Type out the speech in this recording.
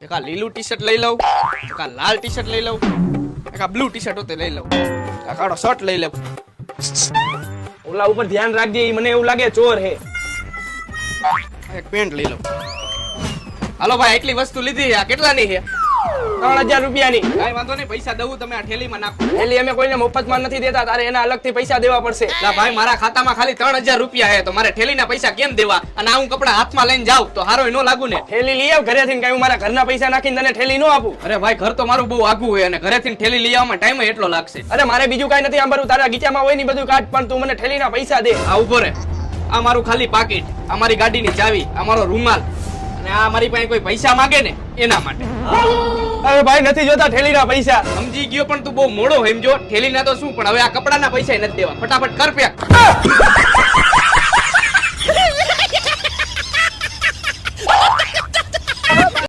એક આ લીલું ટી શર્ટ લઈ લઉં, એક આ લાલ ટી શર્ટ લઈ લઉં, એક આ બ્લુ ટી શર્ટ હોતે લઈ લઉં, આ કાળો શર્ટ લઈ લઉં. ઓલા ઉપર ધ્યાન રાખજે, ઈ મને એવું લાગે ચોર હે. એક પેન્ટ લઈ લઉં. હાલો ભાઈ, એટલી વસ્તુ લીધી. આ કેટલાની છે? 3000 રૂપિયાની. કાંઈ વાંધો નહીં, પૈસા દઉં, તમે આ થેલીમાં નાખો. એટલે અમે કોઈને મફતમાં નથી દેતા, તારે એના અલગથી પૈસા દેવા પડશે. લા ભાઈ, મારા ખાતામાં ખાલી 3000 રૂપિયા છે, તો મારે થેલીના પૈસા કેમ દેવા? અને આ હું કપડા હાથમાં લઈને જાઉં તો હારોય નો લાગુ ને? થેલી લઈ આવ ઘરેથી, કઈ હું મારા ઘરના પૈસા નાખીને તને થેલી નો આપું. અરે ભાઈ, ઘર તો મારું બહુ આઘું હોય અને ઘરેથી થેલી લઈ આવવામાં ટાઈમ એટલો લાગશે. અરે મારે બીજું કઈ નથી આંબરું, તારા ગીચામાં હોય ને બધું કાઢ, પણ તું મને થેલીના પૈસા દે. આ ઉભો રે. આ મારું ખાલી પાકીટ, આ મારી ગાડીની ચાવી, આ મારો રૂમાલ, અને આ મારી પાસે કોઈ પૈસા માંગે ને એના માટે. અરે ભાઈ, નથી જોતા થેલીના પૈસા. સમજી ગયો, પણ તું બહુ મોડો સમજો. થેલીના તો શું, પણ હવે આ કપડાના પૈસા નથી દેવા. ફટાફટ કર પેક.